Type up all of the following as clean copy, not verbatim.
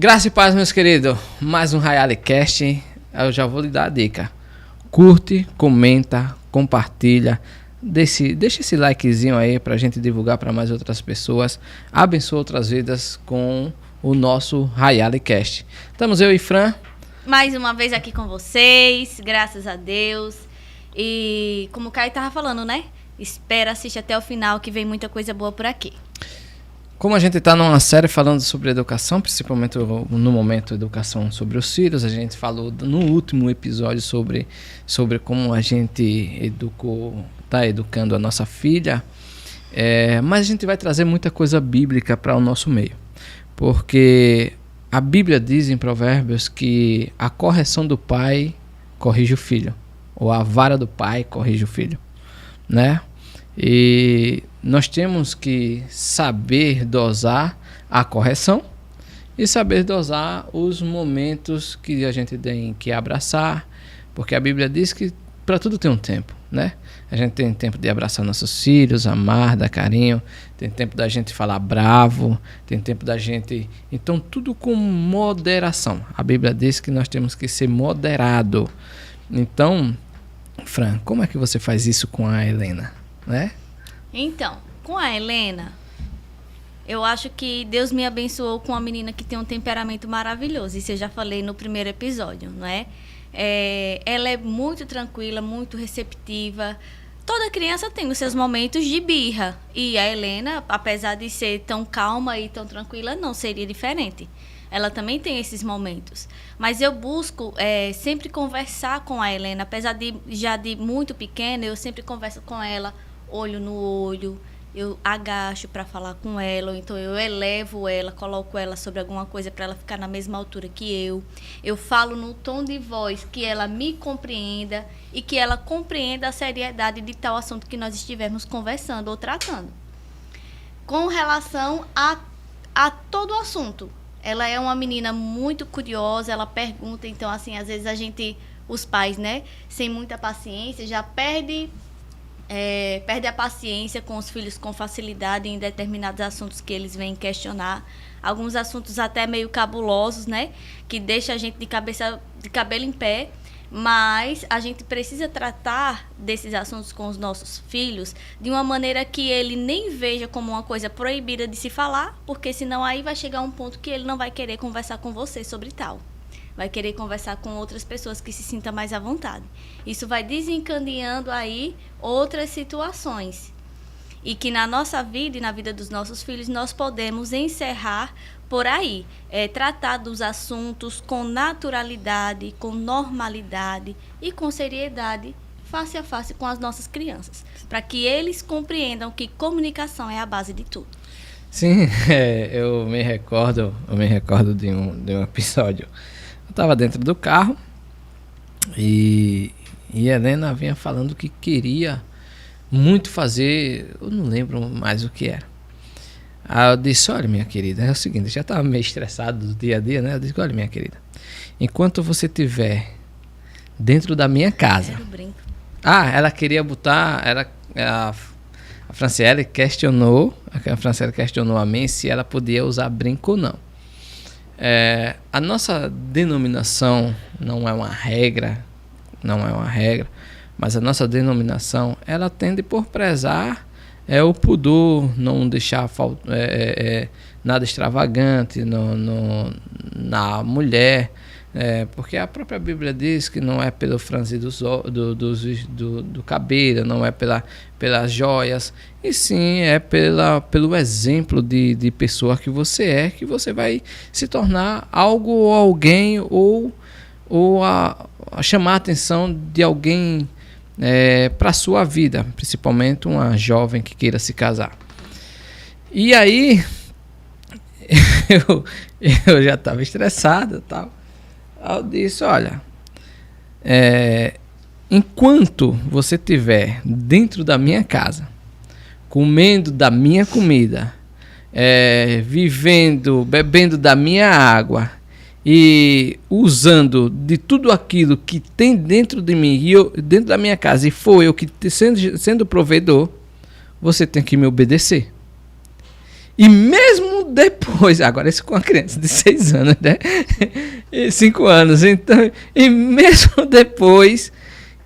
Graça e paz, meus queridos. Mais um RayaliCast. Eu já vou lhe dar a dica. Curte, comenta, compartilha. Deixa esse likezinho aí pra gente divulgar para mais outras pessoas. Abençoa outras vidas com o nosso RayaliCast. Estamos eu e Fran. Mais uma vez aqui com vocês, graças a Deus. E como o Caio estava falando, né? Espera, assiste até o final que vem muita coisa boa por aqui. Como a gente está numa série falando sobre educação, principalmente no momento educação sobre os filhos, a gente falou no último episódio sobre como a gente está educando a nossa filha, mas a gente vai trazer muita coisa bíblica para o nosso meio, porque a Bíblia diz em Provérbios que a correção do pai corrige o filho, ou a vara do pai corrige o filho, né? E nós temos que saber dosar a correção e saber dosar os momentos que a gente tem que abraçar, porque a Bíblia diz que para tudo tem um tempo, né? A gente tem tempo de abraçar nossos filhos, amar, dar carinho, tem tempo da gente falar bravo, tem tempo da gente... Então, tudo com moderação. A Bíblia diz que nós temos que ser moderado. Então, Fran, como é que você faz isso com a Helena? Né? Então, com a Helena, eu acho que Deus me abençoou com uma menina que tem um temperamento maravilhoso. Isso eu já falei no primeiro episódio, não é? Ela é muito tranquila, muito receptiva. Toda criança tem os seus momentos de birra. E a Helena, apesar de ser tão calma e tão tranquila, não seria diferente. Ela também tem esses momentos. Mas eu busco sempre conversar com a Helena. Apesar de já de muito pequena, eu sempre converso com ela, olho no olho. Eu agacho para falar com ela, ou então eu elevo ela, coloco ela sobre alguma coisa para ela ficar na mesma altura que eu. Eu falo no tom de voz que ela me compreenda e que ela compreenda a seriedade de tal assunto que nós estivermos conversando ou tratando. Com relação a todo o assunto. Ela é uma menina muito curiosa, ela pergunta, então, assim, às vezes os pais, né, sem muita paciência, já perde a paciência com os filhos com facilidade em determinados assuntos que eles vêm questionar. Alguns assuntos até meio cabulosos, né, que deixa a gente de cabelo em pé. Mas a gente precisa tratar desses assuntos com os nossos filhos de uma maneira que ele nem veja como uma coisa proibida de se falar, porque senão aí vai chegar um ponto que ele não vai querer conversar com você sobre tal. Vai querer conversar com outras pessoas que se sintam mais à vontade. Isso vai desencadeando aí outras situações. E que na nossa vida e na vida dos nossos filhos nós podemos encerrar por aí. Tratar dos assuntos com naturalidade, com normalidade e com seriedade, face a face com as nossas crianças. Para que eles compreendam que comunicação é a base de tudo. Sim, eu me recordo de um episódio. Eu estava dentro do carro e Helena vinha falando que queria muito fazer, eu não lembro mais o que era. Aí eu disse, olha, minha querida, é o seguinte, eu já estava meio estressado do dia a dia, né? Eu disse, olha, minha querida, enquanto você estiver dentro da minha casa... Era o brinco. Ela queria botar... A Franciele questionou a mim se ela podia usar brinco ou não. A nossa denominação não é uma regra, mas a nossa denominação, ela tende por prezar o pudor, não deixar nada extravagante na mulher, porque a própria Bíblia diz que não é pelo franzir do cabelo, não é pelas joias, e sim é pelo exemplo de pessoa que você vai se tornar algo ou alguém, ou a chamar a atenção de alguém para a sua vida, principalmente uma jovem que queira se casar. E aí eu já estava estressado e tal. Eu disse, olha, enquanto você estiver dentro da minha casa, comendo da minha comida, bebendo da minha água e usando de tudo aquilo que tem dentro de mim, dentro da minha casa, e foi eu que sendo provedor, você tem que me obedecer. E mesmo depois, agora isso com a criança de 6 anos, né? 5 anos, então, e mesmo depois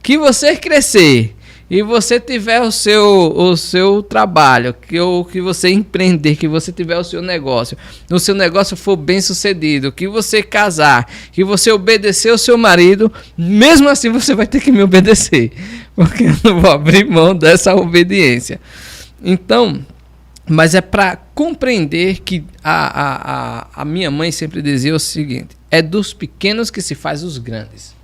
que você crescer e você tiver o seu trabalho, que você empreender, que você tiver o seu negócio for bem sucedido, que você casar, que você obedecer ao seu marido, mesmo assim você vai ter que me obedecer, porque eu não vou abrir mão dessa obediência. Então, mas é para compreender que a minha mãe sempre dizia o seguinte: é dos pequenos que se faz os grandes.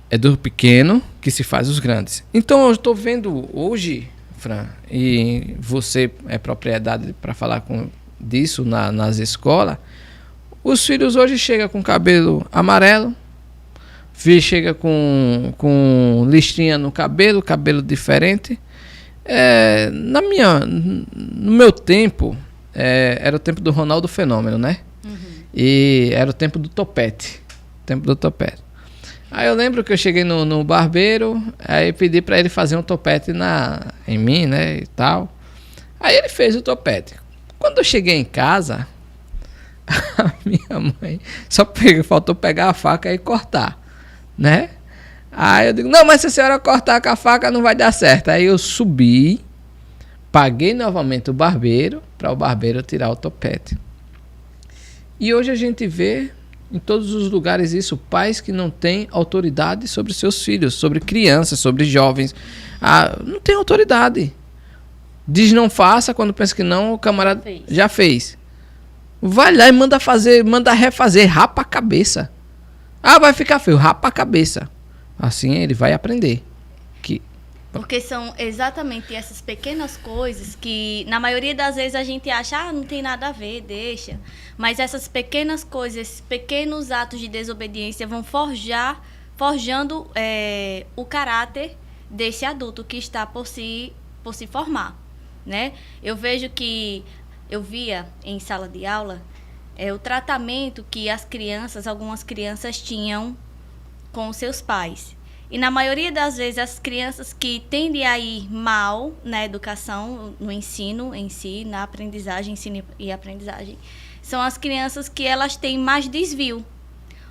É do pequeno que se faz os grandes. Então eu estou vendo hoje, Fran, e você é propriedade para falar disso nas escolas, os filhos hoje chegam com cabelo amarelo, chega com listrinha no cabelo diferente. No meu tempo, era o tempo do Ronaldo Fenômeno, né? Uhum. E era o tempo do topete. Aí eu lembro que eu cheguei no barbeiro, aí pedi para ele fazer um topete em mim, né, e tal. Aí ele fez o topete. Quando eu cheguei em casa, a minha mãe faltou pegar a faca e cortar, né? Aí eu digo, não, mas se a senhora cortar com a faca não vai dar certo. Aí eu subi, paguei novamente o barbeiro, para o barbeiro tirar o topete. E hoje a gente vê em todos os lugares isso, pais que não têm autoridade sobre seus filhos, sobre crianças, sobre jovens. Não tem autoridade. Diz não faça, quando pensa que não, o camarada já fez. Vai lá e manda refazer, rapa a cabeça. Vai ficar feio, rapa a cabeça. Assim ele vai aprender. Porque são exatamente essas pequenas coisas que, na maioria das vezes, a gente acha, não tem nada a ver, deixa. Mas essas pequenas coisas, esses pequenos atos de desobediência vão forjando o caráter desse adulto que está por se formar, né? Eu via em sala de aula o tratamento que algumas crianças tinham com os seus pais. E na maioria das vezes as crianças que tendem a ir mal na educação, no ensino em si, na aprendizagem, ensino e aprendizagem, são as crianças que elas têm mais desvio.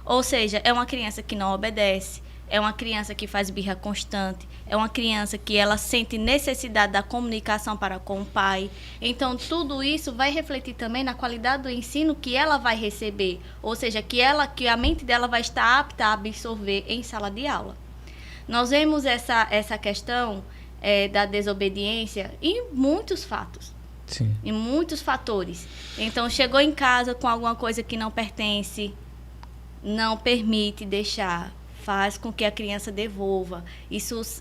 Ou seja, é uma criança que não obedece, é uma criança que faz birra constante, é uma criança que ela sente necessidade da comunicação para com o pai. Então, tudo isso vai refletir também na qualidade do ensino que ela vai receber. Ou seja, que a mente dela vai estar apta a absorver em sala de aula. Nós vemos essa questão da desobediência em muitos fatos. Sim. Em muitos fatores. Então, chegou em casa com alguma coisa que não pertence, não permite deixar, faz com que a criança devolva.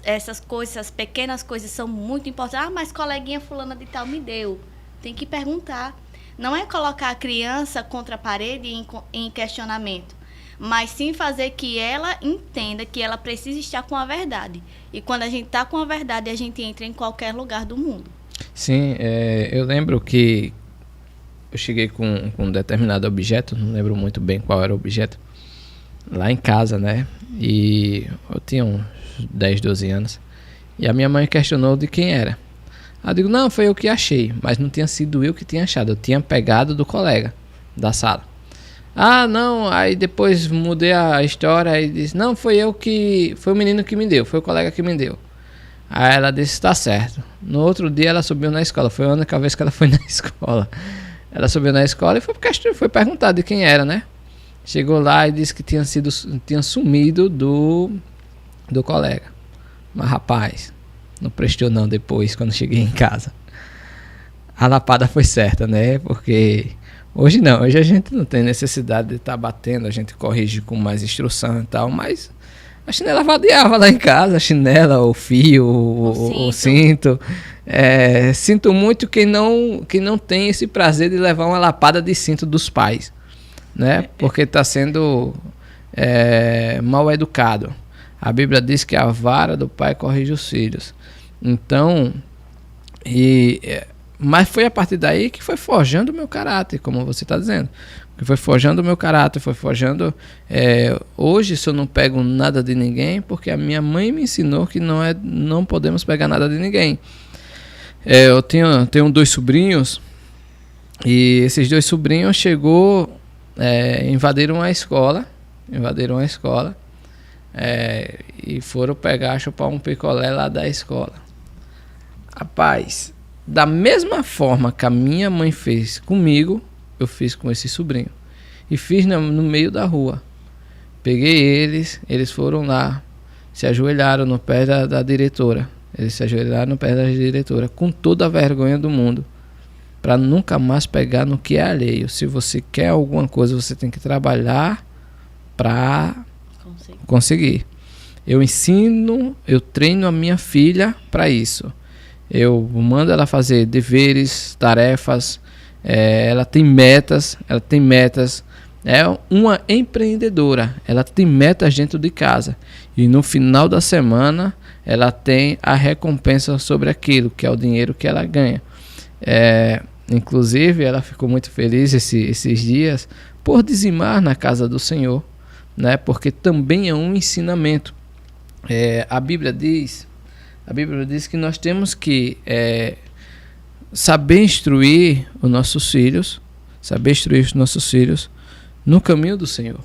Essas coisas, essas pequenas coisas são muito importantes. Mas coleguinha fulana de tal me deu. Tem que perguntar. Não é colocar a criança contra a parede em questionamento, mas sim fazer que ela entenda que ela precisa estar com a verdade. E quando a gente está com a verdade, a gente entra em qualquer lugar do mundo. Sim, eu lembro que eu cheguei com um determinado objeto, não lembro muito bem qual era o objeto, lá em casa, né? E eu tinha uns 10, 12 anos. E a minha mãe questionou de quem era. Eu digo, não, foi eu que achei, mas não tinha sido eu que tinha achado, eu tinha pegado do colega da sala. Não, aí depois mudei a história e disse, não, foi o menino que me deu, foi o colega que me deu. Aí ela disse, tá certo. No outro dia ela subiu na escola, foi a única vez que ela foi na escola. Ela subiu na escola e foi perguntar de quem era, né? Chegou lá e disse que tinha sumido do colega. Mas rapaz, não prestou não depois, quando cheguei em casa. A lapada foi certa, né? Porque hoje a gente não tem necessidade de estar batendo, a gente corrige com mais instrução e tal, mas a chinela vadiava lá em casa, a chinela, o fio, o cinto. Sinto muito quem não tem esse prazer de levar uma lapada de cinto dos pais, né? Porque está sendo mal educado. A Bíblia diz que a vara do pai corrige os filhos. Então, mas foi a partir daí que foi forjando o meu caráter, como você está dizendo. Que foi forjando o meu caráter, foi forjando... hoje, se eu não pego nada de ninguém, porque a minha mãe me ensinou que não podemos pegar nada de ninguém. Eu tenho 2 sobrinhos E esses 2 sobrinhos invadiram a escola, e foram chupar um picolé lá da escola. Rapaz, da mesma forma que a minha mãe fez comigo, eu fiz com esse sobrinho. E fiz no meio da rua. Peguei eles foram lá, se ajoelharam no pé da diretora. Eles se ajoelharam no pé da diretora, com toda a vergonha do mundo, para nunca mais pegar no que é alheio. Se você quer alguma coisa, você tem que trabalhar para conseguir. Eu treino a minha filha para isso. Eu mando ela fazer deveres, tarefas, ela tem metas. É uma empreendedora, ela tem metas dentro de casa. E no final da semana, ela tem a recompensa sobre aquilo, que é o dinheiro que ela ganha. Inclusive, ela ficou muito feliz esses dias por dizimar na casa do Senhor, né? Porque também é um ensinamento. A Bíblia diz que nós temos que saber instruir os nossos filhos no caminho do Senhor.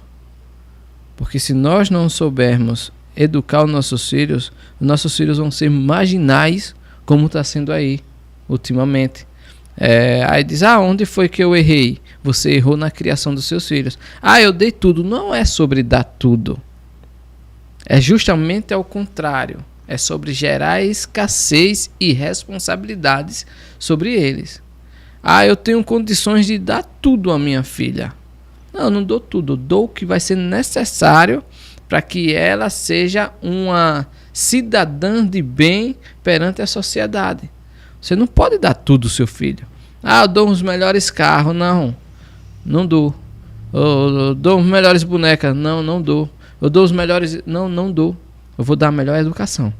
Porque se nós não soubermos educar os nossos filhos vão ser marginais, como está sendo aí ultimamente. Aí diz, onde foi que eu errei? Você errou na criação dos seus filhos. Eu dei tudo. Não é sobre dar tudo. É justamente ao contrário. É sobre gerar escassez e responsabilidades sobre eles. Eu tenho condições de dar tudo à minha filha. Não dou tudo. Dou o que vai ser necessário para que ela seja uma cidadã de bem perante a sociedade. Você não pode dar tudo ao seu filho. Eu dou os melhores carros. Não dou. Eu dou as melhores bonecas. Não dou. Eu dou os melhores... Não dou. Eu vou dar a melhor educação.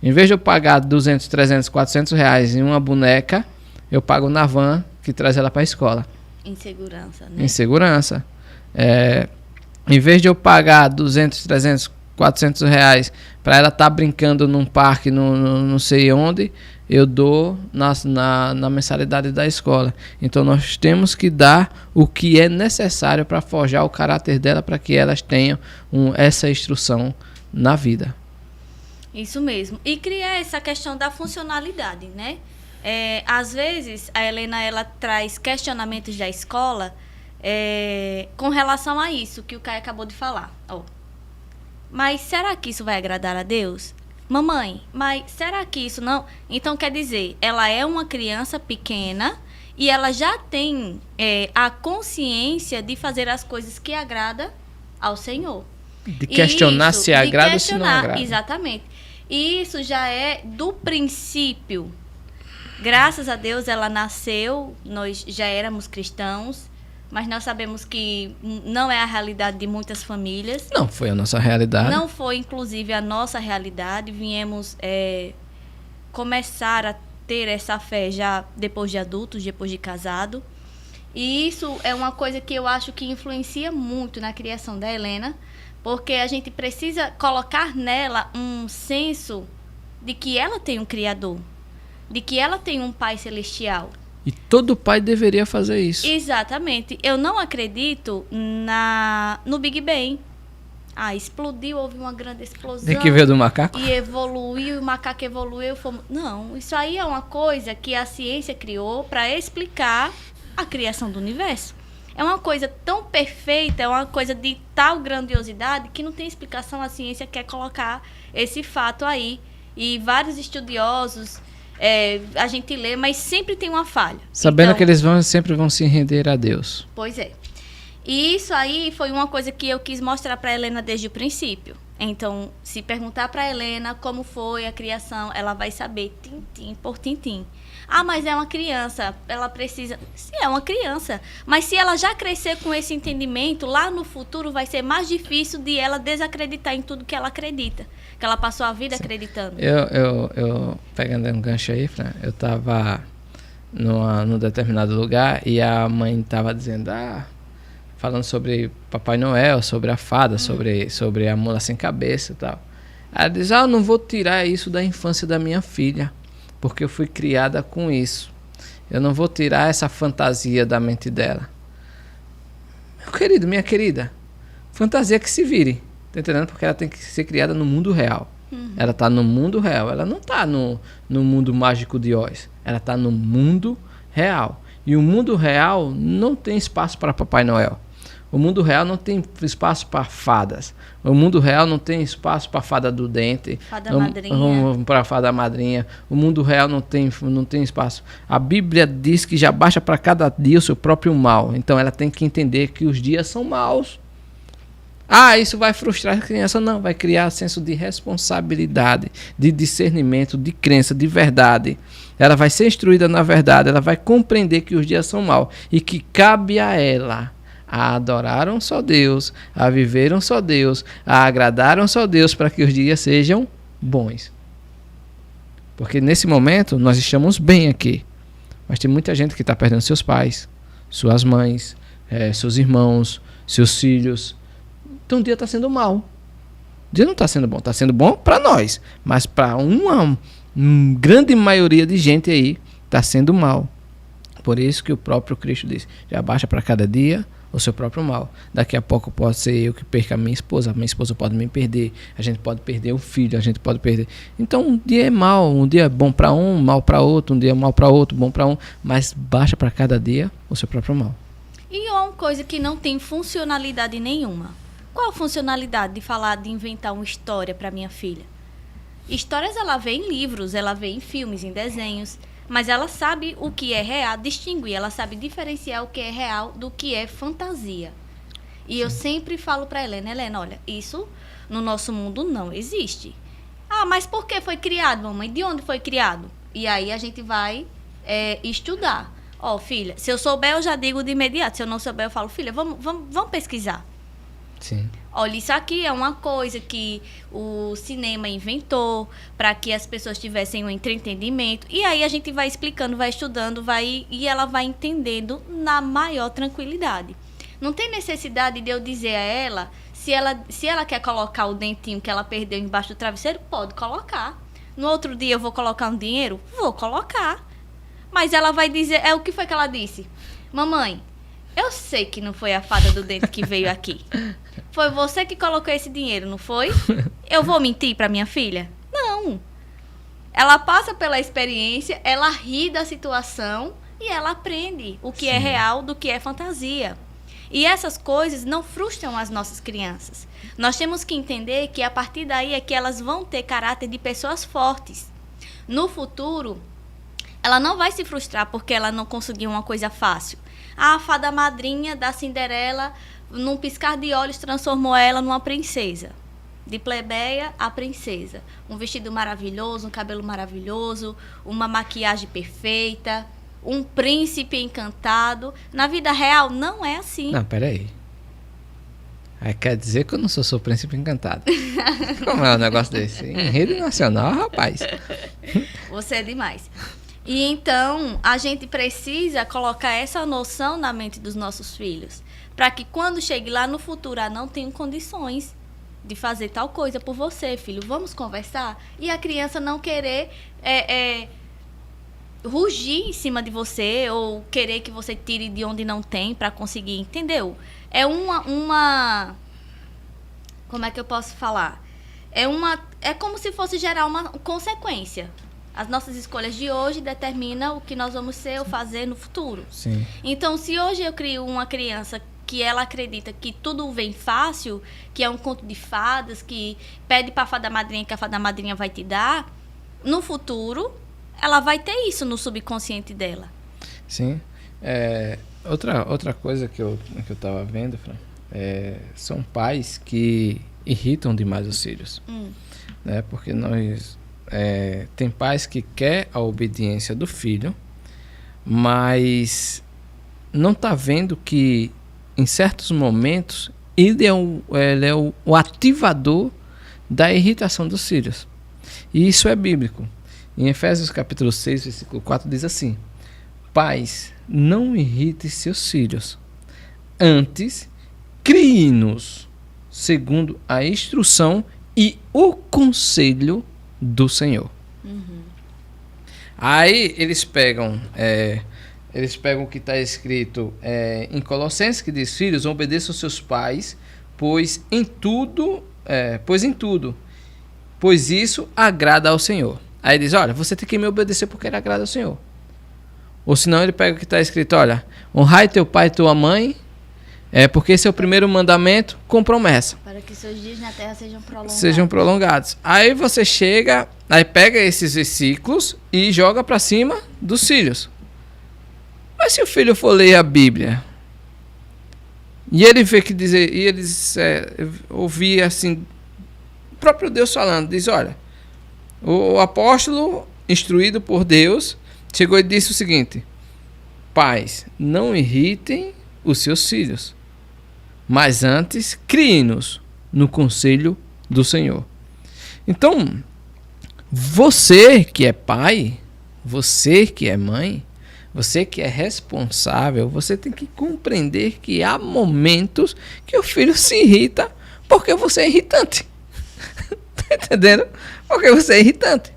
Em vez de eu pagar 200, 300, 400 reais em uma boneca, eu pago na van que traz ela para a escola. Em segurança, né? Em segurança. Em vez de eu pagar 200, 300, 400 reais para ela estar brincando num parque, não sei onde, eu dou na mensalidade da escola. Então nós temos que dar o que é necessário para forjar o caráter dela, para que elas tenham essa instrução na vida. Isso mesmo. E criar essa questão da funcionalidade, né? Às vezes, a Helena ela traz questionamentos da escola com relação a isso que o Caio acabou de falar. Mas será que isso vai agradar a Deus? Mamãe, mas será que isso não... Então, quer dizer, ela é uma criança pequena e ela já tem a consciência de fazer as coisas que agradam ao Senhor. De questionar se agrada ou se não agrada. Exatamente. E isso já é do princípio. Graças a Deus ela nasceu, nós já éramos cristãos, mas nós sabemos que não é a realidade de muitas famílias. Não foi a nossa realidade. Não foi, inclusive, a nossa realidade. Viemos começar a ter essa fé já depois de adultos, depois de casado. E isso é uma coisa que eu acho que influencia muito na criação da Helena, porque a gente precisa colocar nela um senso de que ela tem um Criador, de que ela tem um Pai Celestial. E todo pai deveria fazer isso. Exatamente. Eu não acredito no Big Bang. Explodiu, houve uma grande explosão. Tem que ver do macaco. E evoluiu, o macaco evoluiu. Não, isso aí é uma coisa que a ciência criou para explicar a criação do universo. É uma coisa tão perfeita, é uma coisa de tal grandiosidade que não tem explicação. A ciência quer colocar esse fato aí. E vários estudiosos... a gente lê, mas sempre tem uma falha. Sabendo que eles sempre vão se render a Deus. Pois é. E isso aí foi uma coisa que eu quis mostrar para a Helena desde o princípio. Então, se perguntar para a Helena como foi a criação, ela vai saber tintim por tintim. Mas é uma criança, ela precisa... Sim, é uma criança. Mas se ela já crescer com esse entendimento, lá no futuro vai ser mais difícil de ela desacreditar em tudo que ela acredita. Que ela passou a vida acreditando. Eu pegando um gancho aí, Fran, eu estava num determinado lugar e a mãe estava dizendo, falando sobre Papai Noel, sobre a fada, sobre a mula sem cabeça e tal. Ela diz, eu não vou tirar isso da infância da minha filha, porque eu fui criada com isso. Eu não vou tirar essa fantasia da mente dela. Meu querido, minha querida, fantasia que se vire. Tá entendendo? Porque ela tem que ser criada no mundo real. Ela tá no mundo real. Ela não tá no mundo mágico de Oz. Ela tá no mundo real. E o mundo real não tem espaço para Papai Noel. O mundo real não tem espaço para fadas. O mundo real não tem espaço para fada do dente. Fada madrinha. Para fada madrinha. O mundo real não tem espaço. A Bíblia diz que já baixa para cada dia o seu próprio mal. Então ela tem que entender que os dias são maus. Ah, isso vai frustrar a criança? Não, vai criar senso de responsabilidade, de discernimento, de crença, de verdade. Ela vai ser instruída na verdade, ela vai compreender que os dias são maus e que cabe a ela a adorar um só Deus, a viver um só Deus, a agradar um só Deus para que os dias sejam bons. Porque nesse momento nós estamos bem aqui, mas tem muita gente que está perdendo seus pais, suas mães, seus irmãos, seus filhos. Então o dia está sendo mal. O dia não está sendo bom. Está sendo bom para nós. Mas para uma grande maioria de gente aí, está sendo mal. Por isso que o próprio Cristo diz, já baixa para cada dia o seu próprio mal. Daqui a pouco pode ser eu que perca a minha esposa pode me perder. A gente pode perder um filho, a gente pode perder. Então um dia é mal, um dia é bom para um, mal para outro, um dia é mal para outro, bom para um. Mas baixa para cada dia o seu próprio mal. E uma coisa que não tem funcionalidade nenhuma. Qual a funcionalidade de falar, de inventar uma história para minha filha? Histórias ela vê em livros, ela vê em filmes, em desenhos, mas ela sabe o que é real, distinguir, ela sabe diferenciar o que é real do que é fantasia. E eu sempre falo para Helena, olha, isso no nosso mundo não existe. Ah, mas por que foi criado, mamãe? De onde foi criado? E aí a gente vai estudar. Ó, filha, se eu souber eu já digo de imediato, se eu não souber eu falo, filha, vamos pesquisar. Sim. Olha, isso aqui é uma coisa que o cinema inventou para que as pessoas tivessem um entretenimento. E aí a gente vai explicando, vai estudando, e ela vai entendendo na maior tranquilidade. Não tem necessidade de eu dizer a ela, se ela quer colocar o dentinho que ela perdeu embaixo do travesseiro, pode colocar. No outro dia eu vou colocar um dinheiro? Vou colocar. Mas ela vai dizer, o que foi que ela disse? Mamãe, eu sei que não foi a fada do dente que veio aqui. Foi você que colocou esse dinheiro, não foi? Eu vou mentir para minha filha? Não. Ela passa pela experiência, ela ri da situação e ela aprende o que é real do que é fantasia. E essas coisas não frustram as nossas crianças. Nós temos que entender que a partir daí é que elas vão ter caráter de pessoas fortes. No futuro, ela não vai se frustrar porque ela não conseguiu uma coisa fácil. A fada madrinha da Cinderela, num piscar de olhos, transformou ela numa princesa. De plebeia a princesa. Um vestido maravilhoso, um cabelo maravilhoso, uma maquiagem perfeita, um príncipe encantado. Na vida real, não é assim. Não, peraí. Aí quer dizer que eu não sou príncipe encantado. Como é um negócio desse? Em rede nacional, rapaz. Você é demais. E então, a gente precisa colocar essa noção na mente dos nossos filhos. Para que quando chegue lá no futuro, não tenham condições de fazer tal coisa por você, filho. Vamos conversar? E a criança não querer rugir em cima de você ou querer que você tire de onde não tem para conseguir, entendeu? É uma... Como é que eu posso falar? É como se fosse gerar uma consequência. As nossas escolhas de hoje determinam o que nós vamos ser ou fazer no futuro. Sim. Então, se hoje eu crio uma criança que ela acredita que tudo vem fácil, que é um conto de fadas, que pede para a fada madrinha que a fada madrinha vai te dar, no futuro, ela vai ter isso no subconsciente dela. Sim. Outra coisa que eu estava vendo, Fran, são pais que irritam demais os filhos. Né? Porque tem pais que querem a obediência do filho, mas não está vendo que em certos momentos ele é o ativador da irritação dos filhos. E isso é bíblico. Em Efésios capítulo 6, versículo 4 diz assim: pais, não irritem seus filhos, antes crie-nos segundo a instrução e o conselho do Senhor. Aí eles pegam o que está escrito em Colossenses, que diz: filhos, obedeçam aos seus pais, pois isso agrada ao Senhor. Aí diz: olha, você tem que me obedecer porque ele agrada ao Senhor. Ou senão ele pega o que está escrito: olha, honrai teu pai e tua mãe, porque esse é o primeiro mandamento com promessa. Para que seus dias na terra sejam prolongados. Aí você chega, aí pega esses versículos e joga para cima dos filhos. Mas se o filho for ler a Bíblia e ele vê que dizer, e eles ouvir assim, o próprio Deus falando, diz: olha, o apóstolo instruído por Deus chegou e disse o seguinte: pais, não irritem os seus filhos, mas antes criem-nos no conselho do Senhor. Então, você que é pai, você que é mãe, você que é responsável, você tem que compreender que há momentos que o filho se irrita porque você é irritante. Tá entendendo? Porque você é irritante.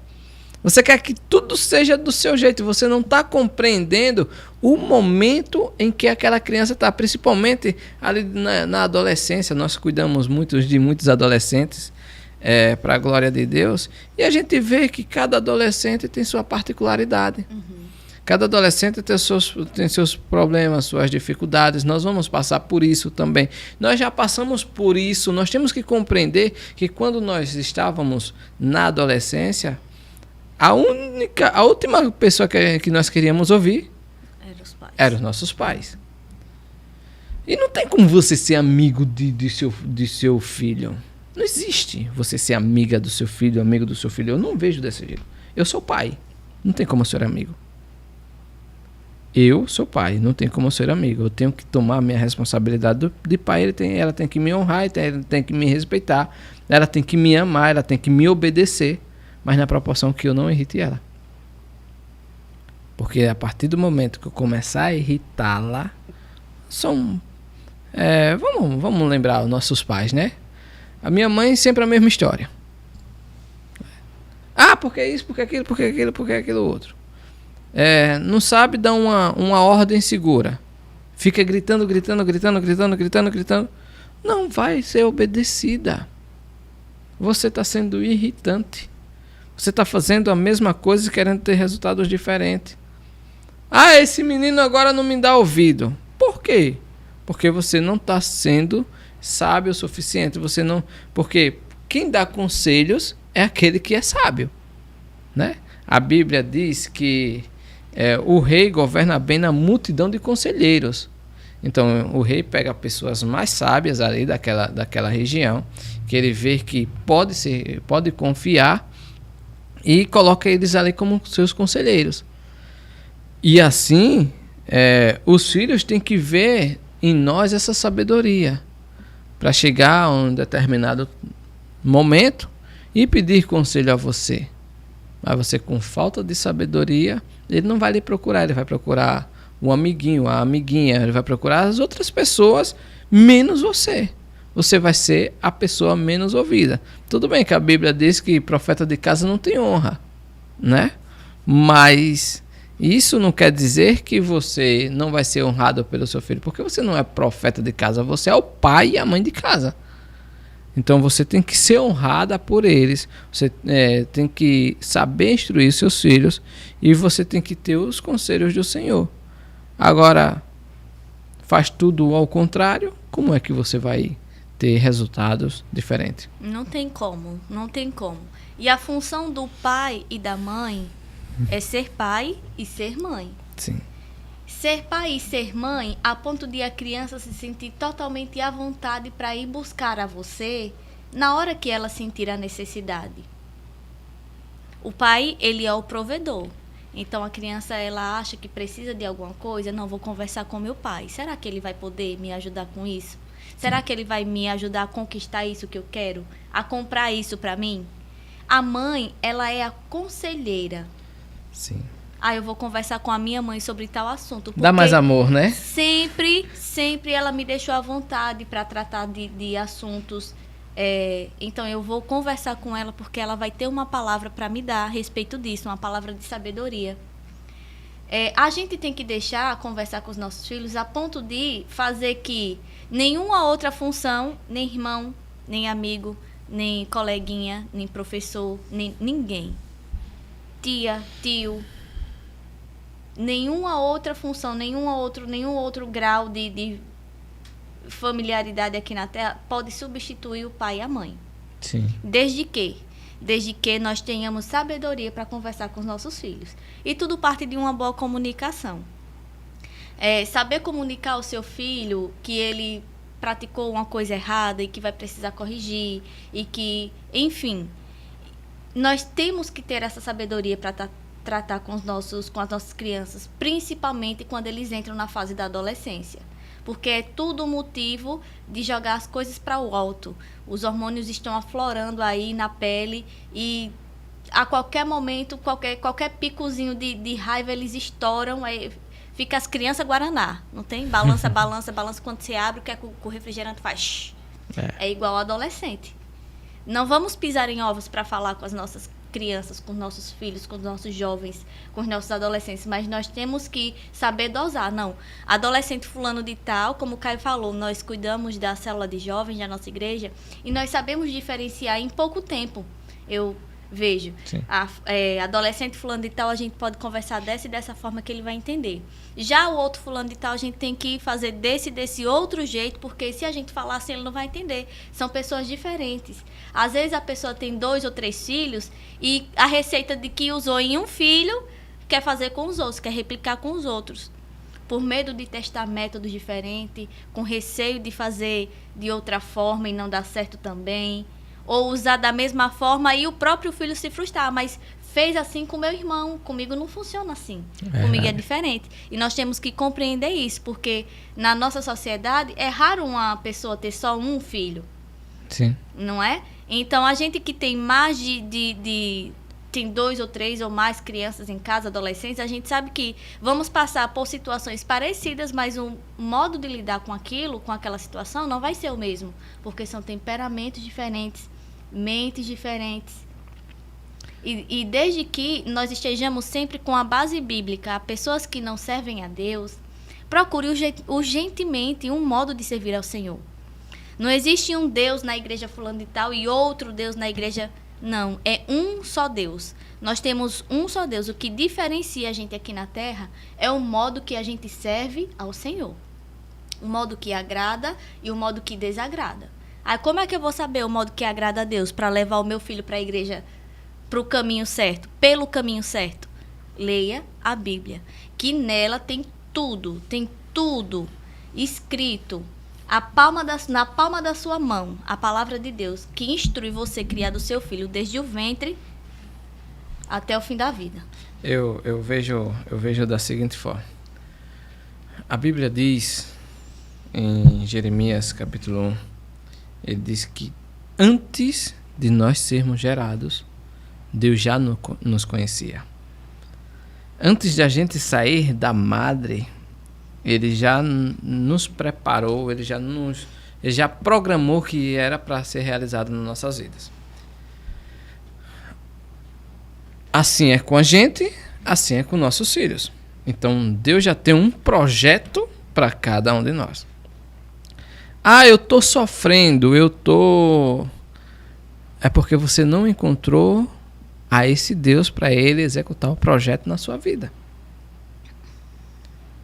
Você quer que tudo seja do seu jeito. Você não está compreendendo o momento em que aquela criança está. Principalmente ali na adolescência. Nós cuidamos de muitos adolescentes, para a glória de Deus. E a gente vê que cada adolescente tem sua particularidade. Uhum. Cada adolescente tem seus problemas, suas dificuldades. Nós vamos passar por isso também. Nós já passamos por isso. Nós temos que compreender que quando nós estávamos na adolescência, a última pessoa que nós queríamos ouvir eram os nossos pais. E não tem como você ser amigo de seu filho. Não existe você ser amiga do seu filho, amigo do seu filho. Eu não vejo desse jeito. Eu sou pai. Não tem como eu ser amigo. Eu sou pai. Não tem como eu ser amigo. Eu tenho que tomar a minha responsabilidade de pai. Ela tem que me honrar, ela tem que me respeitar. Ela tem que me amar, ela tem que me obedecer. Mas na proporção que eu não irrite ela. Porque a partir do momento que eu começar a irritá-la, vamos lembrar os nossos pais, né? A minha mãe sempre a mesma história. Porque isso, porque aquilo, porque aquilo outro. Não sabe dar uma ordem segura. Fica gritando. Não vai ser obedecida. Você está sendo irritante. Você está fazendo a mesma coisa e querendo ter resultados diferentes. Esse menino agora não me dá ouvido. Por quê? Porque você não está sendo sábio o suficiente. Porque quem dá conselhos é aquele que é sábio, né? A Bíblia diz que o rei governa bem na multidão de conselheiros. Então o rei pega pessoas mais sábias ali daquela região, que ele vê que pode confiar, e coloca eles ali como seus conselheiros. E assim, os filhos têm que ver em nós essa sabedoria, para chegar a um determinado momento e pedir conselho a você. Mas você, com falta de sabedoria, ele não vai lhe procurar, ele vai procurar um amiguinho, a amiguinha, ele vai procurar as outras pessoas, menos você. Você vai ser a pessoa menos ouvida. Tudo bem que a Bíblia diz que profeta de casa não tem honra, né? Mas isso não quer dizer que você não vai ser honrado pelo seu filho, porque você não é profeta de casa, você é o pai e a mãe de casa. Então você tem que ser honrada por eles, você tem que saber instruir seus filhos, e você tem que ter os conselhos do Senhor. Agora, faz tudo ao contrário, como é que você vai ter resultados diferentes? Não tem como. E a função do pai e da mãe é ser pai e ser mãe. Sim. Ser pai e ser mãe a ponto de a criança se sentir totalmente à vontade para ir buscar a você na hora que ela sentir a necessidade. O pai, ele é o provedor. Então a criança, ela acha que precisa de alguma coisa. Não, vou conversar com meu pai. Será que ele vai poder me ajudar com isso? Será que ele vai me ajudar a conquistar isso que eu quero? A comprar isso para mim? A mãe, ela é a conselheira. Sim. Eu vou conversar com a minha mãe sobre tal assunto. Dá mais amor, né? Sempre ela me deixou à vontade para tratar de assuntos Então eu vou conversar com ela porque ela vai ter uma palavra para me dar a respeito disso, uma palavra de sabedoria. A gente tem que deixar conversar com os nossos filhos a ponto de fazer que nenhuma outra função, nem irmão, nem amigo, nem coleguinha, nem professor, nem ninguém, tia, tio, nenhuma outra função, nenhum outro grau de familiaridade aqui na Terra pode substituir o pai e a mãe. Sim. Desde que nós tenhamos sabedoria para conversar com os nossos filhos. E tudo parte de uma boa comunicação. Saber comunicar ao seu filho que ele praticou uma coisa errada e que vai precisar corrigir e que, enfim, nós temos que ter essa sabedoria para tratar com as nossas crianças, principalmente quando eles entram na fase da adolescência. Porque é tudo motivo de jogar as coisas para o alto. Os hormônios estão aflorando aí na pele e a qualquer momento, qualquer picozinho de raiva, eles estouram, aí fica as crianças guaraná, não tem? Balança, quando você abre, o que é que o refrigerante faz? É igual ao adolescente. Não vamos pisar em ovos para falar com as nossas crianças, com os nossos filhos, com os nossos jovens, com os nossos adolescentes, mas nós temos que saber dosar. Não, adolescente fulano de tal, como o Caio falou, nós cuidamos da célula de jovens da nossa igreja e nós sabemos diferenciar em pouco tempo. Eu vejo, adolescente fulano de tal, a gente pode conversar dessa e dessa forma que ele vai entender. Já o outro fulano de tal, a gente tem que fazer desse outro jeito, porque se a gente falar assim, ele não vai entender. São pessoas diferentes. Às vezes a pessoa tem 2 ou 3 filhos e a receita de que usou em um filho quer fazer com os outros, quer replicar com os outros. Por medo de testar métodos diferentes, com receio de fazer de outra forma e não dar certo também. Ou usar da mesma forma e o próprio filho se frustrar, mas fez assim com meu irmão, comigo não funciona assim, comigo é diferente. E nós temos que compreender isso, porque na nossa sociedade é raro uma pessoa ter só um filho. Sim. Não é? Então a gente que tem mais tem 2 ou 3 ou mais crianças em casa, adolescentes, a gente sabe que vamos passar por situações parecidas, mas o modo de lidar com aquilo, com aquela situação, não vai ser o mesmo, porque são temperamentos diferentes, mentes diferentes. E desde que nós estejamos sempre com a base bíblica, pessoas que não servem a Deus, procure urgentemente um modo de servir ao Senhor. Não existe um Deus na igreja fulano de tal e outro Deus na igreja... Não, é um só Deus. Nós temos um só Deus. O que diferencia a gente aqui na Terra é o modo que a gente serve ao Senhor. O modo que agrada e o modo que desagrada. Aí como é que eu vou saber o modo que agrada a Deus para levar o meu filho para a igreja para o caminho certo, pelo caminho certo? Leia a Bíblia, que nela tem tudo escrito. Na palma da sua mão, a palavra de Deus, que instrui você a criar do seu filho desde o ventre até o fim da vida. Eu vejo da seguinte forma. A Bíblia diz, em Jeremias capítulo 1, ele diz que antes de nós sermos gerados, Deus já nos conhecia. Antes de a gente sair da madre, Ele já nos preparou, Ele já programou que era para ser realizado nas nossas vidas. Assim é com a gente, assim é com nossos filhos. Então, Deus já tem um projeto para cada um de nós. Eu estou sofrendo, É porque você não encontrou a esse Deus para Ele executar o projeto na sua vida.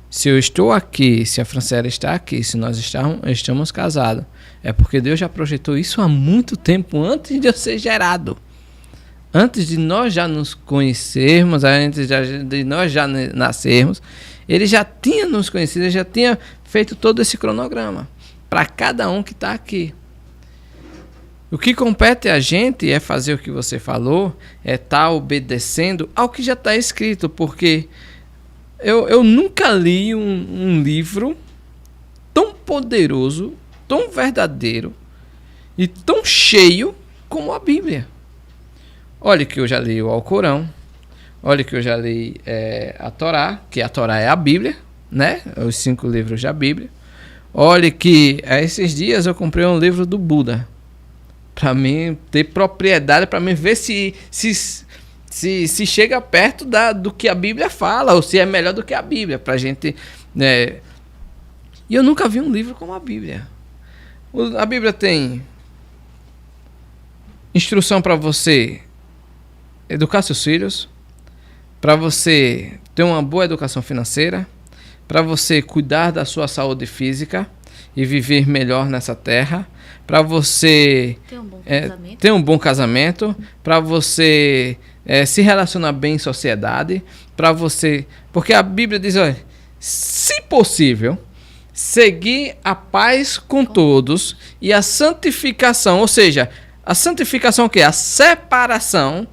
Se eu estou aqui, se a Franciele está aqui, se nós estamos casados, é porque Deus já projetou isso há muito tempo, antes de eu ser gerado. Antes de nós já nos conhecermos, antes de nós já nascermos, Ele já tinha nos conhecido, Ele já tinha feito todo esse cronograma para cada um que está aqui. O que compete a gente é fazer o que você falou, é estar obedecendo ao que já está escrito, porque... Eu nunca li um livro tão poderoso, tão verdadeiro e tão cheio como a Bíblia. Olha que eu já li o Alcorão, olha que eu já li a Torá, que a Torá é a Bíblia, né? Os 5 livros da Bíblia. Olha que esses dias eu comprei um livro do Buda, para mim ter propriedade, para mim ver se chega perto do que a Bíblia fala, ou se é melhor do que a Bíblia, pra gente... E eu nunca vi um livro como a Bíblia. A Bíblia tem instrução para você educar seus filhos, para você ter uma boa educação financeira, para você cuidar da sua saúde física e viver melhor nessa terra, para você ter um bom casamento, para você se relacionar bem em sociedade, para você... Porque a Bíblia diz, olha, se possível, seguir a paz com todos e a santificação, ou seja, a santificação o quê? A separação,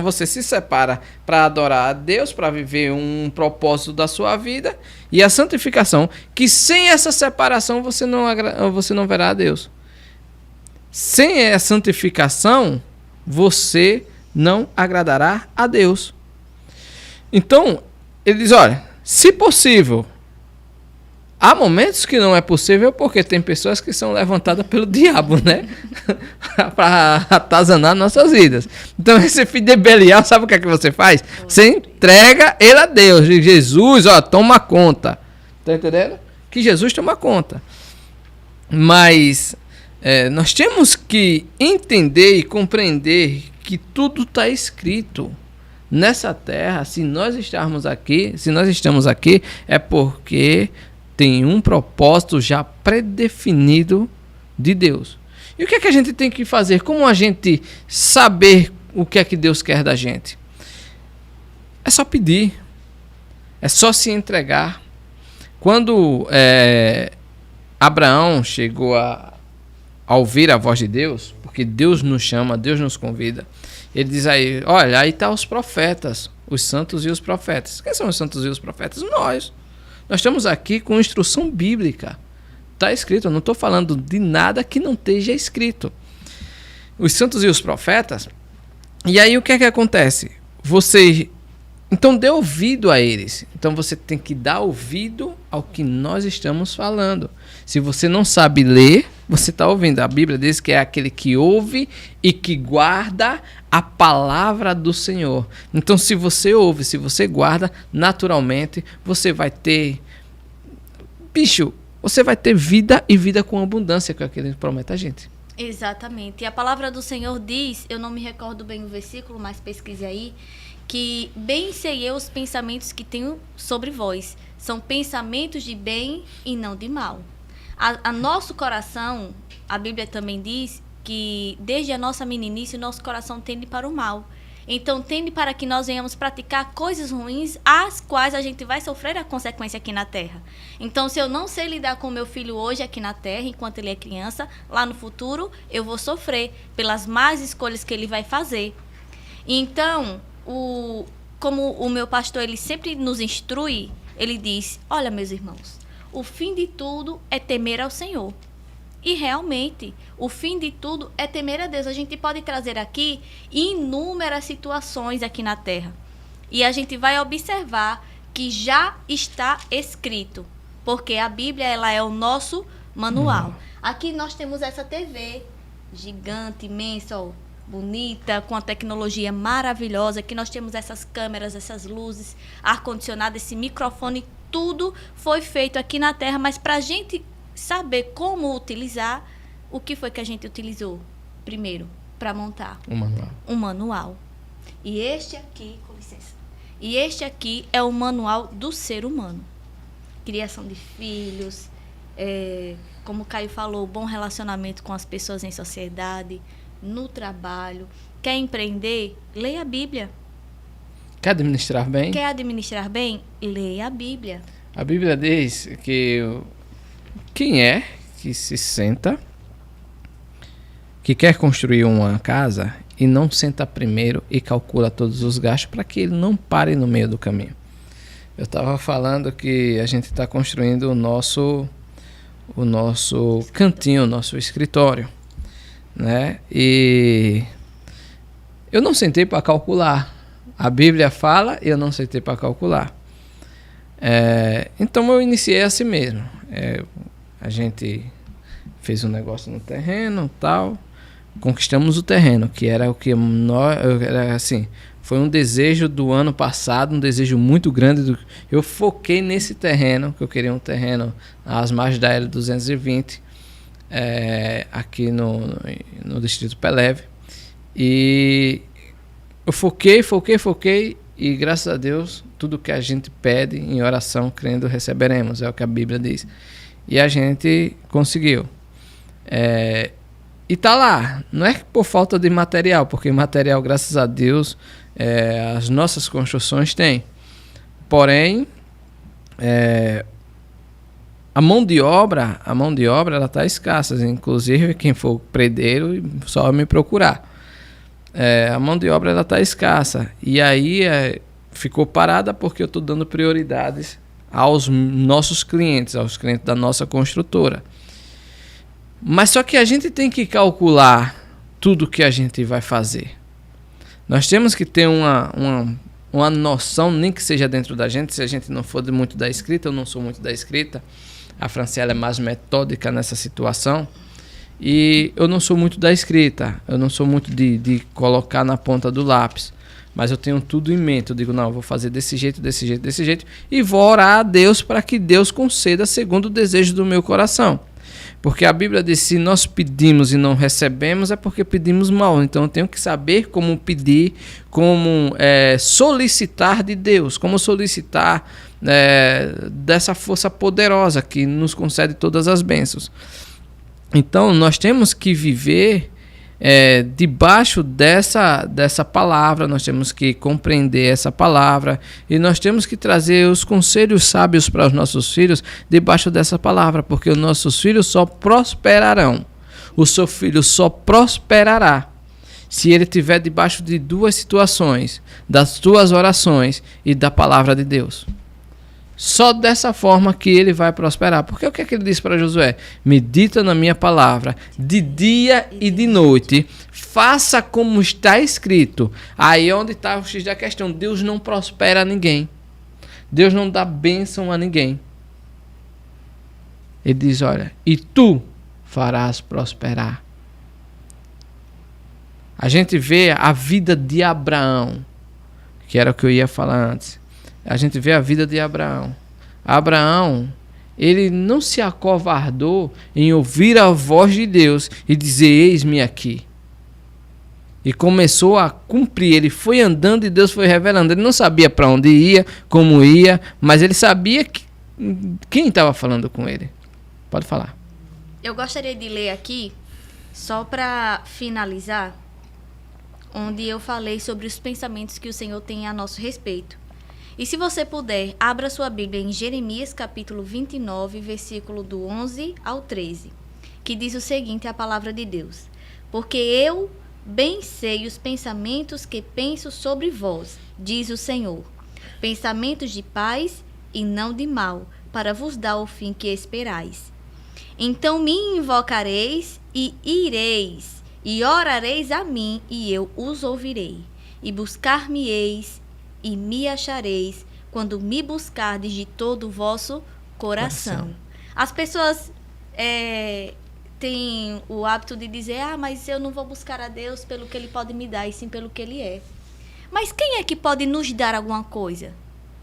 você se separa para adorar a Deus, para viver um propósito da sua vida, e a santificação, que sem essa separação você não verá a Deus. Sem a santificação, você não agradará a Deus. Então, ele diz, olha, se possível, há momentos que não é possível porque tem pessoas que são levantadas pelo diabo, né? Para atazanar nossas vidas. Então, esse filho de Belial, sabe o que é que você faz? Você entrega ele a Deus. Jesus, ó, toma conta. Tá entendendo? Que Jesus toma conta. Mas nós temos que entender e compreender que tudo está escrito nessa terra. Se nós estamos aqui, é porque tem um propósito já predefinido de Deus. E o que é que a gente tem que fazer? Como a gente saber o que é que Deus quer da gente? É só pedir. É só se entregar. Quando Abraão chegou a ouvir a voz de Deus, porque Deus nos chama, Deus nos convida, ele diz aí, olha, aí tá os profetas, os santos e os profetas. Quem são os santos e os profetas? Nós estamos aqui com instrução bíblica. Está escrito, eu não estou falando de nada que não esteja escrito. Os santos e os profetas. E aí o que é que acontece? Você, então, dê ouvido a eles. Então você tem que dar ouvido ao que nós estamos falando. Se você não sabe ler, você está ouvindo. A Bíblia diz que é aquele que ouve e que guarda a palavra do Senhor. Então, se você ouve, se você guarda, naturalmente, você vai ter... você vai ter vida e vida com abundância, que é o que ele promete a gente. Exatamente. E a palavra do Senhor diz, eu não me recordo bem o versículo, mas pesquise aí, que bem sei eu os pensamentos que tenho sobre vós. São pensamentos de bem e não de mal. A nosso coração, a Bíblia também diz que desde a nossa meninice, o nosso coração tende para o mal. Então, tende para que nós venhamos praticar coisas ruins, as quais a gente vai sofrer a consequência aqui na Terra. Então, se eu não sei lidar com meu filho hoje aqui na Terra, enquanto ele é criança, lá no futuro, eu vou sofrer pelas más escolhas que ele vai fazer. Então, como o meu pastor, ele sempre nos instrui, ele diz, olha, meus irmãos, o fim de tudo é temer ao Senhor. E realmente, o fim de tudo é temer a Deus. A gente pode trazer aqui inúmeras situações aqui na Terra. E a gente vai observar que já está escrito. Porque a Bíblia, ela é o nosso manual. Aqui nós temos essa TV gigante, imensa, ó, bonita, com a tecnologia maravilhosa. Aqui nós temos essas câmeras, essas luzes, ar-condicionado, esse microfone. Tudo foi feito aqui na Terra, mas para a gente saber como utilizar, o que foi que a gente utilizou primeiro para montar? Um manual. E este aqui, com licença, e este aqui é o manual do ser humano. Criação de filhos, como o Caio falou, bom relacionamento com as pessoas em sociedade, no trabalho. Quer empreender? Leia a Bíblia. Quer administrar bem? Quer administrar bem? Leia a Bíblia. A Bíblia diz que quem é que se senta, que quer construir uma casa e não senta primeiro e calcula todos os gastos para que ele não pare no meio do caminho. Eu estava falando que a gente está construindo o nosso cantinho, o nosso escritório, né? E eu não sentei para calcular. A Bíblia fala e eu não sentei para calcular. Então eu iniciei assim mesmo. A gente fez um negócio no terreno, tal, conquistamos o terreno, que era o que nós, era assim, foi um desejo do ano passado, um desejo muito grande. Eu foquei nesse terreno, que eu queria um terreno às margens da L220, aqui no distrito Peleve. E eu foquei, e graças a Deus, tudo que a gente pede em oração, crendo, receberemos, é o que a Bíblia diz. E a gente conseguiu. E tá lá, não é por falta de material, porque material, graças a Deus, as nossas construções têm. Porém, a mão de obra ela está escassa. Inclusive, quem for predeiro, só me procurar. A mão de obra ela está escassa. E aí ficou parada porque eu estou dando prioridades aos nossos clientes, aos clientes da nossa construtora. Mas só que a gente tem que calcular tudo que a gente vai fazer. Nós temos que ter uma noção, nem que seja dentro da gente, se a gente não for muito da escrita. Eu não sou muito da escrita. A Franciela é mais metódica nessa situação. E eu não sou muito da escrita. Eu não sou muito de colocar na ponta do lápis. Mas eu tenho tudo em mente. Eu digo, não, eu vou fazer desse jeito. E vou orar a Deus para que Deus conceda segundo o desejo do meu coração. Porque a Bíblia diz, se nós pedimos e não recebemos, é porque pedimos mal. Então eu tenho que saber como pedir, como solicitar de Deus, como solicitar dessa força poderosa que nos concede todas as bênçãos. Então nós temos que viver debaixo dessa palavra, nós temos que compreender essa palavra e nós temos que trazer os conselhos sábios para os nossos filhos debaixo dessa palavra, porque os nossos filhos só prosperarão. O seu filho só prosperará se ele estiver debaixo de duas situações, das tuas orações e da palavra de Deus. Só dessa forma que ele vai prosperar. Porque o que é que ele disse para Josué? Medita na minha palavra de dia e de noite. Faça como está escrito. Aí é onde está o X da questão. Deus não prospera a ninguém. Deus não dá bênção a ninguém. Ele diz, olha, e tu farás prosperar. A gente vê a vida de Abraão, que era o que eu ia falar antes. A gente vê a vida de Abraão. Abraão, ele não se acovardou em ouvir a voz de Deus e dizer, eis-me aqui. E começou a cumprir. Ele foi andando e Deus foi revelando. Ele não sabia para onde ia, como ia, mas ele sabia quem estava falando com ele. Pode falar. Eu gostaria de ler aqui, só para finalizar, onde eu falei sobre os pensamentos que o Senhor tem a nosso respeito. E se você puder, abra sua Bíblia em Jeremias capítulo 29, versículo do 11 ao 13, que diz o seguinte, a palavra de Deus. Porque eu bem sei os pensamentos que penso sobre vós, diz o Senhor. Pensamentos de paz e não de mal, para vos dar o fim que esperais. Então me invocareis e ireis, e orareis a mim, e eu os ouvirei. E buscar-me-eis e me achareis, quando me buscardes de todo o vosso coração. As pessoas têm o hábito de dizer, mas eu não vou buscar a Deus pelo que Ele pode me dar, e sim pelo que Ele é. Mas quem é que pode nos dar alguma coisa?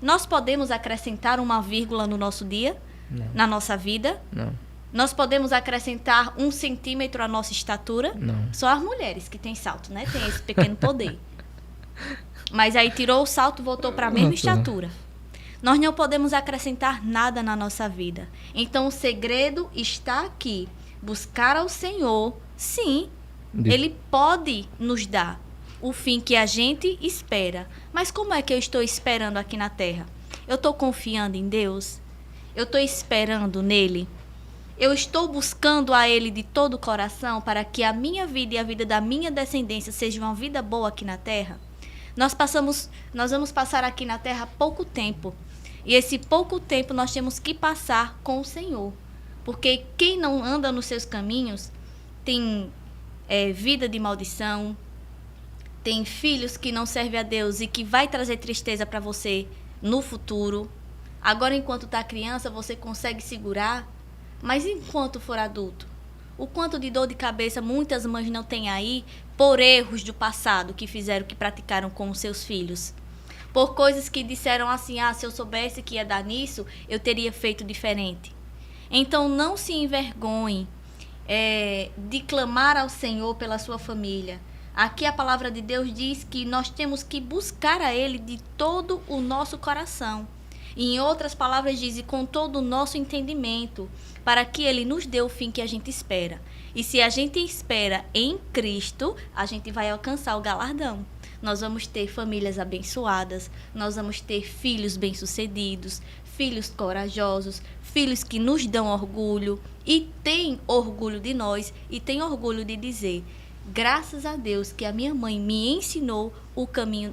Nós podemos acrescentar uma vírgula no nosso dia? Não. Na nossa vida? Não. Nós podemos acrescentar 1 centímetro à nossa estatura? Não. Só as mulheres que têm salto, né? Tem esse pequeno poder. Mas aí tirou o salto, voltou para a mesma estatura. Nós não podemos acrescentar nada na nossa vida. Então o segredo está aqui. Buscar ao Senhor, sim, Ele pode nos dar o fim que a gente espera. Mas como é que eu estou esperando aqui na terra? Eu estou confiando em Deus? Eu estou esperando nele? Eu estou buscando a Ele de todo o coração para que a minha vida e a vida da minha descendência seja uma vida boa aqui na terra? Nós vamos passar aqui na terra pouco tempo. E esse pouco tempo nós temos que passar com o Senhor. Porque quem não anda nos seus caminhos tem vida de maldição, tem filhos que não servem a Deus e que vai trazer tristeza para você no futuro. Agora, enquanto está criança, você consegue segurar, mas enquanto for adulto, O quanto de dor de cabeça muitas mães não têm aí por erros do passado que fizeram, que praticaram com os seus filhos. Por coisas que disseram assim, se eu soubesse que ia dar nisso, eu teria feito diferente. Então não se envergonhe de clamar ao Senhor pela sua família. Aqui a palavra de Deus diz que nós temos que buscar a Ele de todo o nosso coração. Em outras palavras diz, com todo o nosso entendimento, para que Ele nos dê o fim que a gente espera. E se a gente espera em Cristo, a gente vai alcançar o galardão. Nós vamos ter famílias abençoadas, nós vamos ter filhos bem-sucedidos, filhos corajosos, filhos que nos dão orgulho e têm orgulho de nós e têm orgulho de dizer: graças a Deus que a minha mãe me ensinou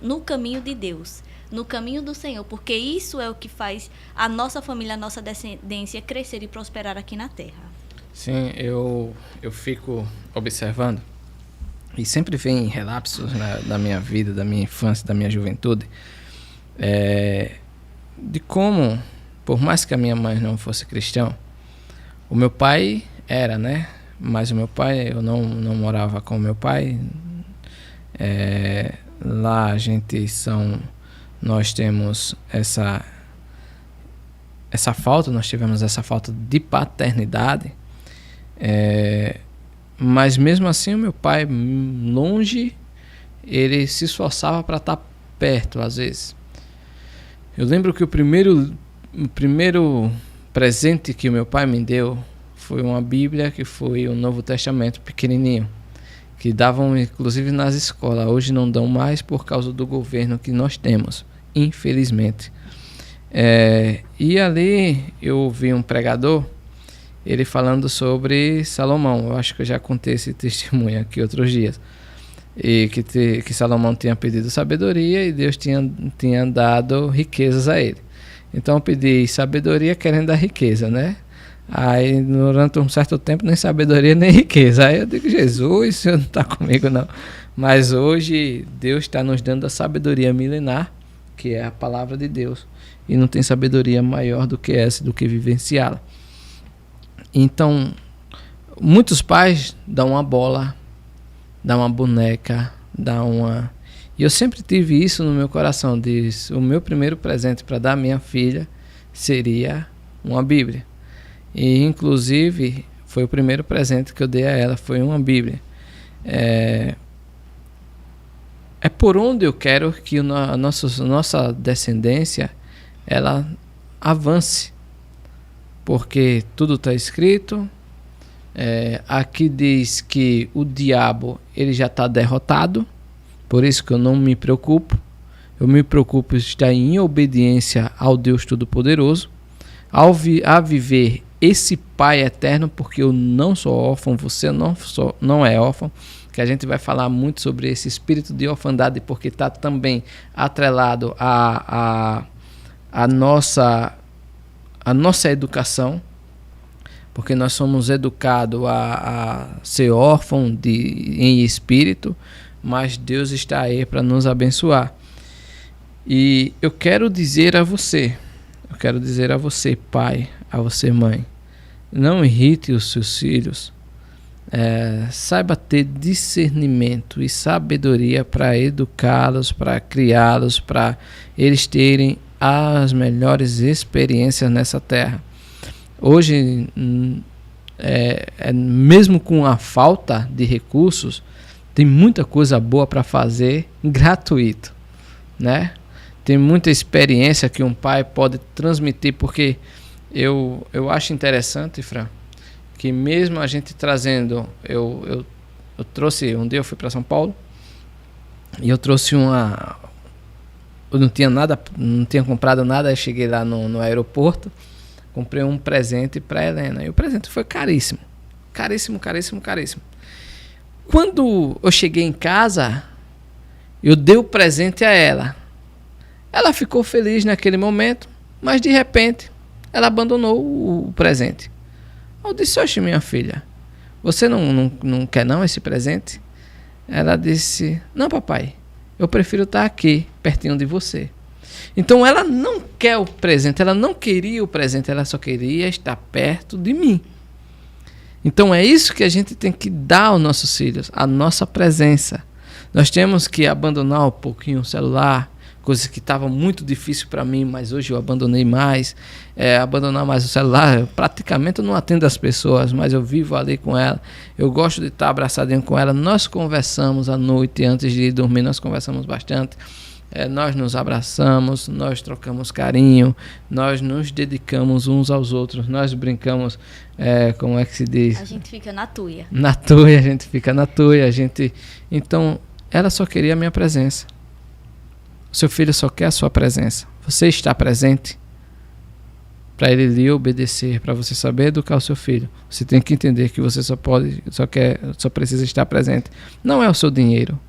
no caminho de Deus, no caminho do Senhor, porque isso é o que faz a nossa família, a nossa descendência crescer e prosperar aqui na terra. Sim, eu fico observando, e sempre vem relapsos da minha vida, da minha infância, da minha juventude, de como, por mais que a minha mãe não fosse cristã, o meu pai era, né? Mas o meu pai, eu não morava com o meu pai. Lá nós temos essa falta, nós tivemos essa falta de paternidade. Mas mesmo assim o meu pai, longe, ele se esforçava para estar perto às vezes. Eu lembro que o primeiro presente que o meu pai me deu foi uma Bíblia, que foi o Novo Testamento pequenininho, que davam inclusive nas escolas. Hoje não dão mais por causa do governo que nós temos, infelizmente. E ali eu ouvi um pregador, ele falando sobre Salomão. Eu acho que eu já contei esse testemunho aqui outros dias. E que Salomão tinha pedido sabedoria e Deus tinha dado riquezas a ele. Então eu pedi sabedoria querendo dar riqueza, né? Aí durante um certo tempo nem sabedoria nem riqueza. Aí eu digo: Jesus, o Senhor não está comigo não. Mas hoje Deus está nos dando a sabedoria milenar, que é a palavra de Deus. E não tem sabedoria maior do que essa, do que vivenciá-la. Então, muitos pais dão uma bola, dão uma boneca, E eu sempre tive isso no meu coração. O meu primeiro presente para dar à minha filha seria uma Bíblia. E inclusive foi o primeiro presente que eu dei a ela, foi uma Bíblia. É por onde eu quero que a nossa descendência ela avance, porque tudo está escrito. Aqui diz que o diabo ele já está derrotado, por isso que eu não me preocupo. Eu me preocupo em estar em obediência ao Deus Todo-Poderoso, a viver esse Pai eterno, porque eu não sou órfão, você não é órfão, que a gente vai falar muito sobre esse espírito de orfandade, porque está também atrelado à nossa educação, porque nós somos educados a ser órfão em espírito, mas Deus está aí para nos abençoar. E eu quero dizer a você, pai, a você, mãe, não irrite os seus filhos. Saiba ter discernimento e sabedoria para educá-los, para criá-los, para eles terem as melhores experiências nessa terra. Hoje, mesmo com a falta de recursos, tem muita coisa boa para fazer gratuito, né? Tem muita experiência que um pai pode transmitir, porque eu acho interessante, Fran, que mesmo a gente trazendo, eu trouxe, um dia eu fui para São Paulo e eu trouxe eu não tinha comprado nada, eu cheguei lá no aeroporto, comprei um presente para Helena, e o presente foi caríssimo. Quando eu cheguei em casa, eu dei o presente a ela. Ela ficou feliz naquele momento, mas de repente ela abandonou o presente. Eu disse: oxe, minha filha, você não quer não esse presente? Ela disse: não, papai, eu prefiro estar aqui, pertinho de você. Então ela não quer o presente, ela não queria o presente, ela só queria estar perto de mim. Então é isso que a gente tem que dar aos nossos filhos, a nossa presença. Nós temos que abandonar um pouquinho o celular, coisas que estavam muito difíceis para mim, mas hoje eu abandonei mais. Abandonar mais o celular, praticamente eu não atendo as pessoas, mas eu vivo ali com ela. Eu gosto de estar abraçadinho com ela. Nós conversamos à noite, antes de ir dormir, nós conversamos bastante. Nós nos abraçamos, nós trocamos carinho, nós nos dedicamos uns aos outros, nós brincamos, como é que se diz? A gente fica na tuia. Na tuia, a gente fica na tuia. Então, ela só queria a minha presença. O seu filho só quer a sua presença. Você está presente para ele lhe obedecer, para você saber educar o seu filho. Você tem que entender que você só precisa estar presente. Não é o seu dinheiro.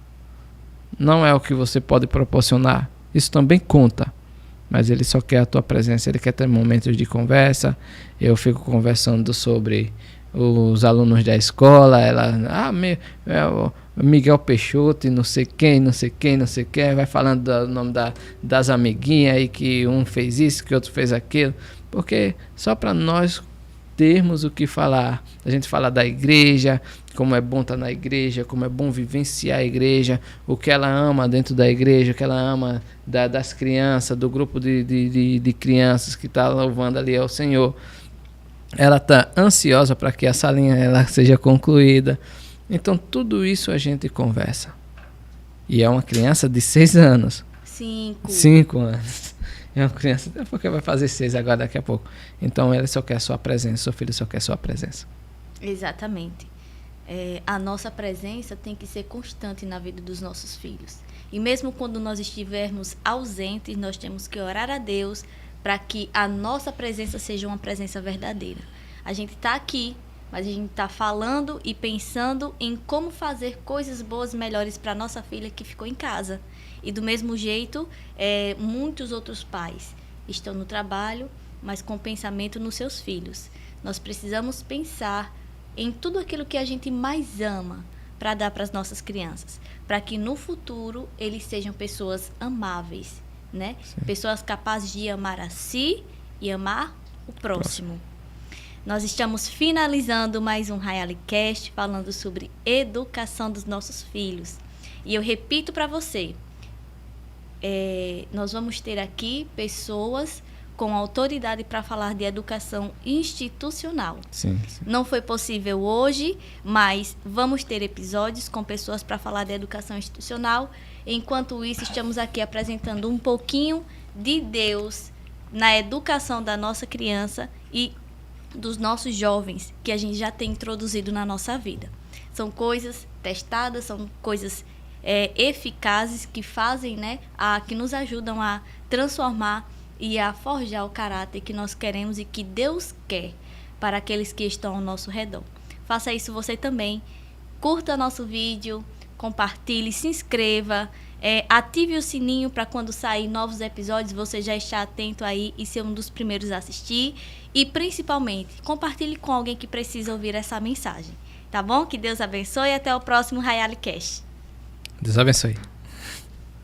Não é o que você pode proporcionar. Isso também conta. Mas ele só quer a tua presença. Ele quer ter momentos de conversa. Eu fico conversando sobre os alunos da escola. Miguel Peixoto e não sei quem. Vai falando do nome das amiguinhas aí, que um fez isso, que outro fez aquilo. Porque só para nós termos o que falar. A gente fala da igreja, como é bom estar na igreja, como é bom vivenciar a igreja, o que ela ama dentro da igreja, o que ela ama das crianças, do grupo de crianças que está louvando ali ao Senhor. Ela está ansiosa para que essa linha ela seja concluída. Então tudo isso a gente conversa. E é uma criança de 6 anos. 5 anos. É uma criança, porque vai fazer 6 agora daqui a pouco. Então ele só quer a sua presença, seu filho só quer a sua presença. Exatamente. A nossa presença tem que ser constante na vida dos nossos filhos. E mesmo quando nós estivermos ausentes, nós temos que orar a Deus para que a nossa presença seja uma presença verdadeira. A gente está aqui, mas a gente está falando e pensando em como fazer coisas boas, melhores para nossa filha que ficou em casa. E do mesmo jeito, muitos outros pais estão no trabalho, mas com pensamento nos seus filhos. Nós precisamos pensar em tudo aquilo que a gente mais ama para dar para as nossas crianças, para que no futuro eles sejam pessoas amáveis, né? Pessoas capazes de amar a si e amar o próximo. Nós estamos finalizando mais um HialeCast falando sobre educação dos nossos filhos. E eu repito para você, nós vamos ter aqui pessoas com autoridade para falar de educação institucional. Sim. Não foi possível hoje, mas vamos ter episódios com pessoas para falar de educação institucional. Enquanto isso, estamos aqui apresentando um pouquinho de Deus na educação da nossa criança e dos nossos jovens, que a gente já tem introduzido na nossa vida. São coisas testadas, são coisas eficazes que fazem, né, que nos ajudam a transformar e a forjar o caráter que nós queremos e que Deus quer para aqueles que estão ao nosso redor. Faça isso você também. Curta nosso vídeo, compartilhe, se inscreva, ative o sininho para quando sair novos episódios você já estar atento aí e ser um dos primeiros a assistir. E principalmente, compartilhe com alguém que precisa ouvir essa mensagem. Tá bom? Que Deus abençoe e até o próximo HialeCast. Deus abençoe.